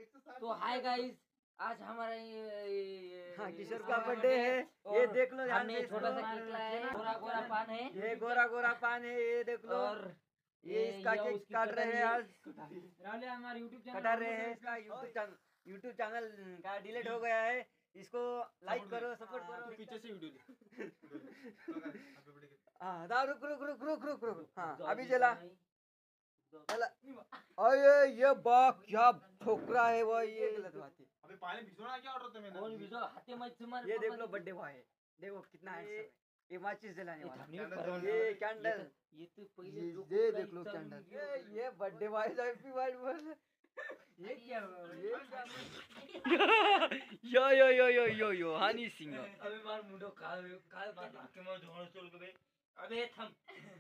तो hi guys, आज हमारा ये किशोर का बर्थडे है। ये देख लो, हमने छोटा सा केक लाया है, गोरा गोरा पान है, ये गोरा गोरा पान है, ये देख लो। और ये इसका केक काट रहे हैं आज, हमारा यूट्यूब चैनल कटा रहे हैं। इसका यूट्यूब चैनल का डिलीट हो गया है। इसको लाइक करो, सपोर्ट करो। पीछे से वीडियो हाँ, रुक रुक रुक रुक रुक रुक। हाँ, अभी चला चला। अरे ये बाप क्या ठोकरा है वो, ये गलत बात है। अबे पानी भिगोना क्या ऑर्डर था मैंने? कौन भिजो हाथे मत से मार। ये देख लो, बर्थडे बॉय है, देखो कितना है। ये माचिस जलाने वाला, कैंडल, ये कैंडल, ये तो पहले ये देख लो कैंडल। ये बर्थडे बॉय हैप्पी बर्थडे। ये क्या यो यो यो यो यो यो हनी सिंह। अबे मार मुंडो काल काल के मैं धोना चल गए। अबे थम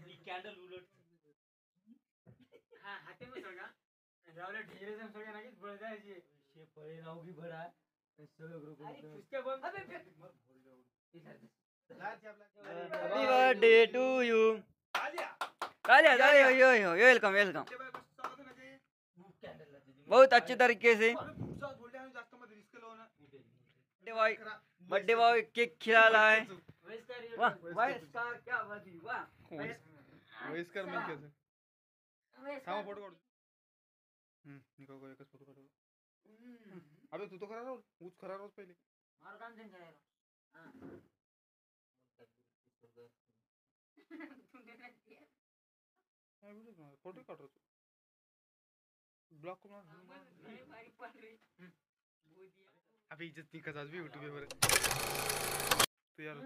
ये कैंडल उलट। हाँ हाथे में सोगा रावले ढेरे से सोगा ना कि बढ़ जाए ये पड़े ना होगी बड़ा सब ग्रुप। अरे उसके बम अबे happy birthday to you. Alia तालिया तालिया, यो यो वेलकम वेलकम। बहुत अच्छे तरीके से बर्थडे बॉय केक खिला रहा है। वाह वाह, इसका क्या बात है, वाह। वयस्कर मी कैसे थांबा फोटो काढू। निको को एकच फोटो काढू। अबे तू तो खरा राहुल, ऊच खरा रोज पहिले मार काम से करायला हां फोटो काढ ब्लॉक करून अबे इज्जत नहीं कसा भी यूट्यूब वर तू यार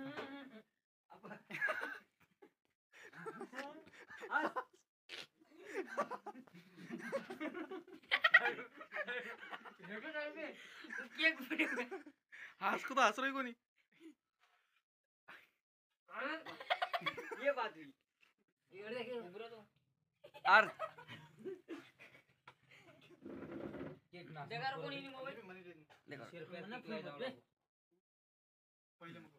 हंस को तो हंस रही कोनी। ये बात हुई ये देखे बुरा तो यार। केक ना जगार कोणी नाही मोबाईल देखो शेर पे ना फुल बे पहिले मग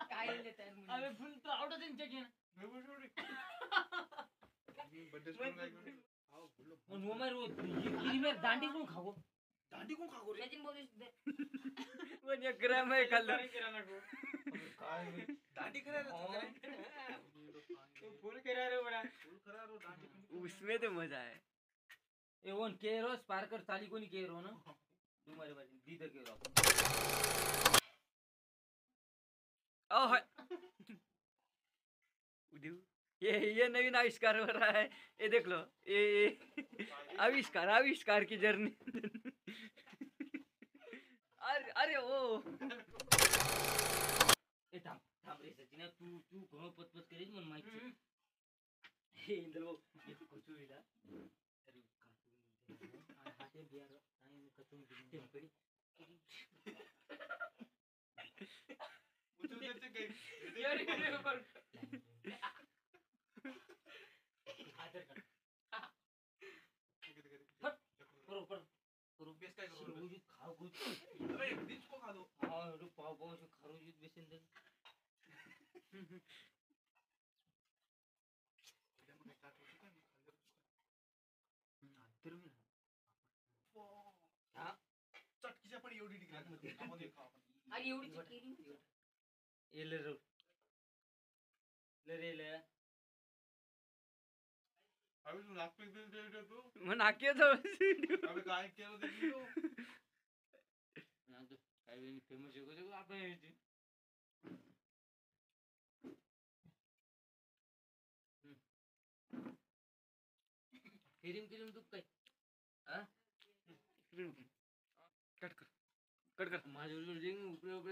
काय लेताय अबे फुल तो आउट ऑफ चेक है ना वो मैं रोज गिरी में दांडी कोण खागो दांडी कोण खागो रे? सचिन बोलिस दे वो ने ग्राम है कल काय दांडी खरा तो फुल करा रे बड़ा फुल खरा रो दांडी उसमें तो मजा है। ए वन केरो स्पार्कर चाली कोणी केरो ना तुम्हारे बाजी दीदर केरो ओ हाय ये नवीन आविष्कार हो रहा है। ये देख लो, ये आविष्कार आविष्कार की जर्नी। अरे अरे ओ ए थांब थांब रे सचिन तू तू घणो पतपत करीस मन माहिती हे इंदल भाऊ एक कुचुरीला अरे काचू हाते बियार आणि कचू टेम्पडी उचलते काही यार ये पर बरोबर बेस काय करू? खरबूज खागूज अबे बीच को खा दो। हां रो पाव पाव से खरबूज बेसन दे हां चटकीच्या पण एवढी डिग्री आपण हे खाऊ आपण. अरे एवढी केली येले रो ले ले अबे तू नाक पे दे तू मैं नाके तो अबे काय केलं ते तू ना तो काय वेळी फेमस आहे को आपण यायची फिल्म तू काय हां कट कर कट कर। माझ्या ऊपर